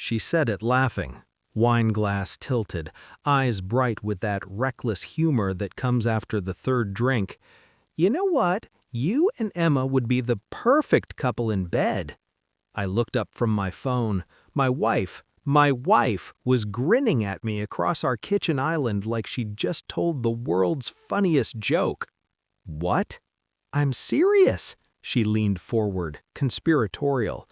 She said it laughing, wine glass tilted, eyes bright with that reckless humor that comes after the third drink. "You know what? You and Emma would be the perfect couple in bed." I looked up from my phone. My wife was grinning at me across our kitchen island like she'd just told the world's funniest joke. "What?" "I'm serious." She leaned forward, conspiratorial.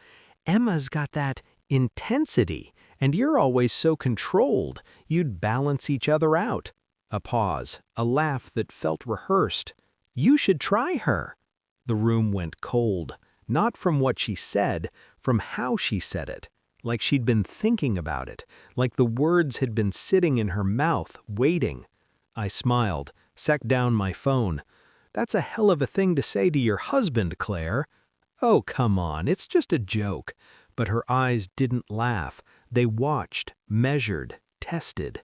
"Emma's got that intensity, and you're always so controlled, you'd balance each other out." A pause, a laugh that felt rehearsed. "You should try her." The room went cold, not from what she said, from how she said it. Like she'd been thinking about it, like the words had been sitting in her mouth, waiting. I smiled, set down my phone. "That's a hell of a thing to say to your husband, Claire." "Oh, come on, it's just a joke." But her eyes didn't laugh. They watched, measured, tested.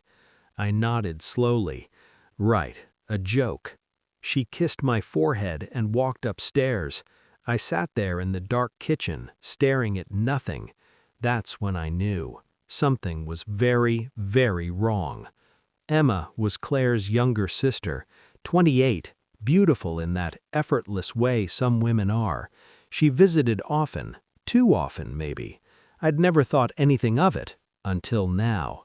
I nodded slowly. "Right, a joke." She kissed my forehead and walked upstairs. I sat there in the dark kitchen, staring at nothing. That's when I knew. Something was very, very wrong. Emma was Claire's younger sister, 28, beautiful in that effortless way some women are. She visited often, too often maybe. I'd never thought anything of it, until now.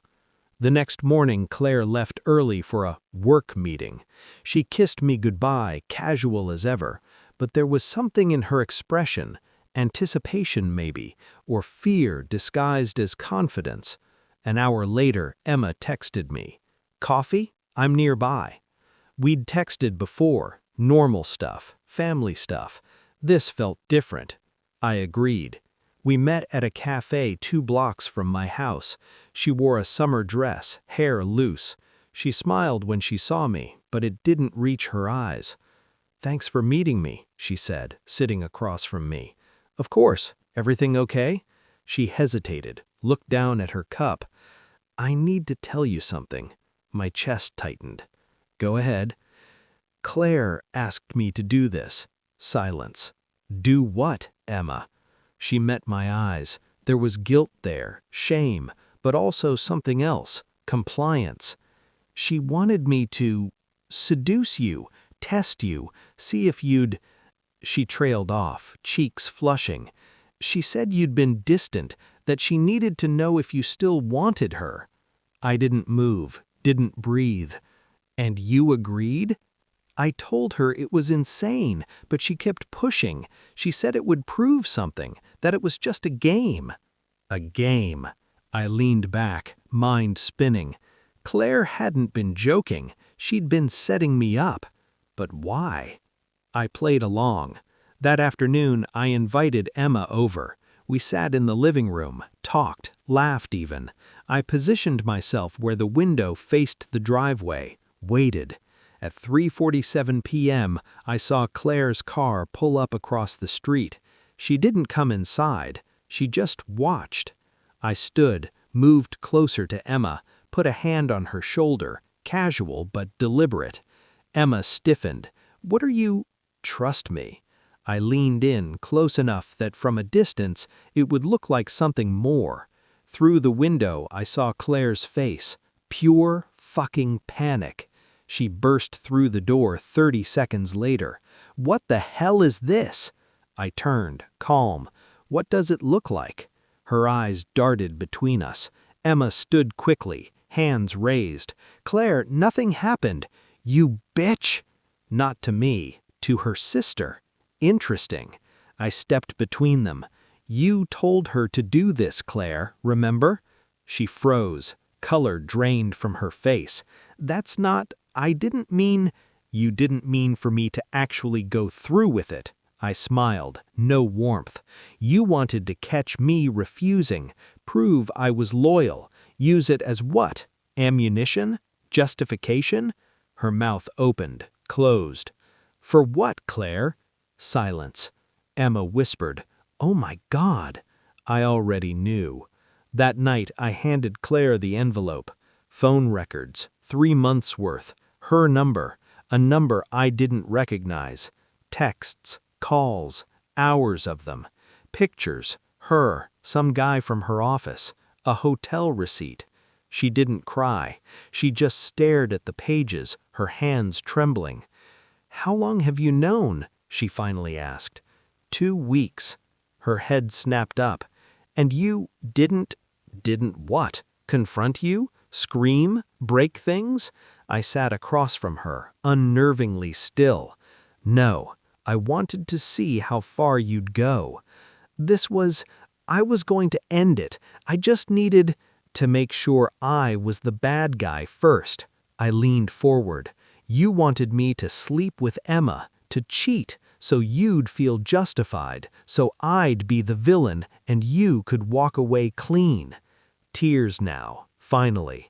The next morning Claire left early for a work meeting. She kissed me goodbye, casual as ever, but there was something in her expression, anticipation maybe, or fear disguised as confidence. An hour later, Emma texted me. "Coffee? I'm nearby." We'd texted before, normal stuff, family stuff. This felt different. I agreed. We met at a cafe 2 blocks from my house. She wore a summer dress, hair loose. She smiled when she saw me, but it didn't reach her eyes. "Thanks for meeting me," she said, sitting across from me. "Of course. Everything okay?" She hesitated, looked down at her cup. "I need to tell you something." My chest tightened. "Go ahead." "Claire asked me to do this." Silence. "Do what, Emma?" She met my eyes. There was guilt there, shame, but also something else, compliance. "She wanted me to seduce you, test you, see if you'd—" She trailed off, cheeks flushing. "She said you'd been distant, that she needed to know if you still wanted her." I didn't move, didn't breathe. "And you agreed?" "I told her it was insane, but she kept pushing. She said it would prove something, that it was just a game." A game. I leaned back, mind spinning. Claire hadn't been joking. She'd been setting me up. But why? I played along. That afternoon, I invited Emma over. We sat in the living room, talked, laughed even. I positioned myself where the window faced the driveway, waited. At 3:47 p.m., I saw Claire's car pull up across the street. She didn't come inside. She just watched. I stood, moved closer to Emma, put a hand on her shoulder, casual but deliberate. Emma stiffened. "What are you—" "Trust me." I leaned in, close enough that from a distance it would look like something more. Through the window I saw Claire's face. Pure fucking panic. She burst through the door 30 seconds later. "What the hell is this?" I turned, calm. "What does it look like?" Her eyes darted between us. Emma stood quickly, hands raised. "Claire, nothing happened." "You bitch!" Not to me, to her sister. Interesting. I stepped between them. "You told her to do this, Claire, remember?" She froze. Color drained from her face. "That's not— I didn't mean—" "You didn't mean for me to actually go through with it." I smiled, no warmth. "You wanted to catch me refusing, prove I was loyal, use it as what? Ammunition? Justification?" Her mouth opened, closed. "For what, Claire?" Silence. Emma whispered, "Oh my God." I already knew. That night I handed Claire the envelope. Phone records, 3 months' worth. Her number, a number I didn't recognize. Texts, calls, hours of them. Pictures, her, some guy from her office. A hotel receipt. She didn't cry. She just stared at the pages, her hands trembling. "How long have you known?" she finally asked. 2 weeks. Her head snapped up. "And you didn't what? Confront you? Scream? Break things?" I sat across from her, unnervingly still. "No, I wanted to see how far you'd go. I was going to end it. I just needed to make sure I was the bad guy first." I leaned forward. "You wanted me to sleep with Emma, to cheat, so you'd feel justified, so I'd be the villain and you could walk away clean." Tears now, finally.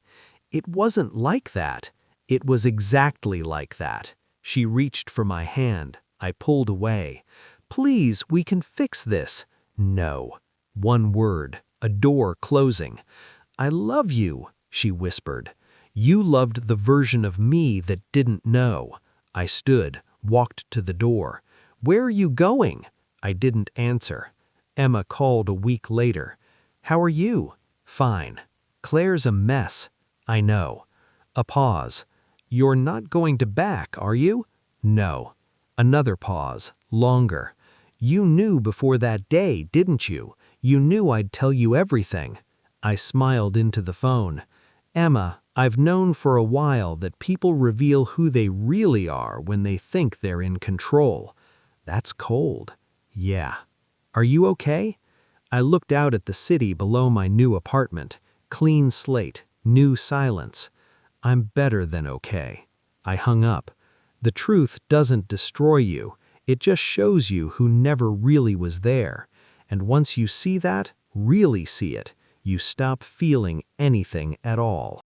"It wasn't like that." "It was exactly like that." She reached for my hand. I pulled away. "Please, we can fix this." "No." One word, a door closing. "I love you," she whispered. "You loved the version of me that didn't know." I stood, walked to the door. "Where are you going?" I didn't answer. Emma called a week later. "How are you?" "Fine." "Claire's a mess." "I know." A pause. "You're not going to back, are you?" "No." Another pause, longer. "You knew before that day, didn't you? You knew I'd tell you everything." I smiled into the phone. "Emma, I've known for a while that people reveal who they really are when they think they're in control." "That's cold." "Yeah." "Are you okay?" I looked out at the city below my new apartment. Clean slate, new silence. "I'm better than okay." I hung up. The truth doesn't destroy you. It just shows you who never really was there. And once you see that, really see it, you stop feeling anything at all.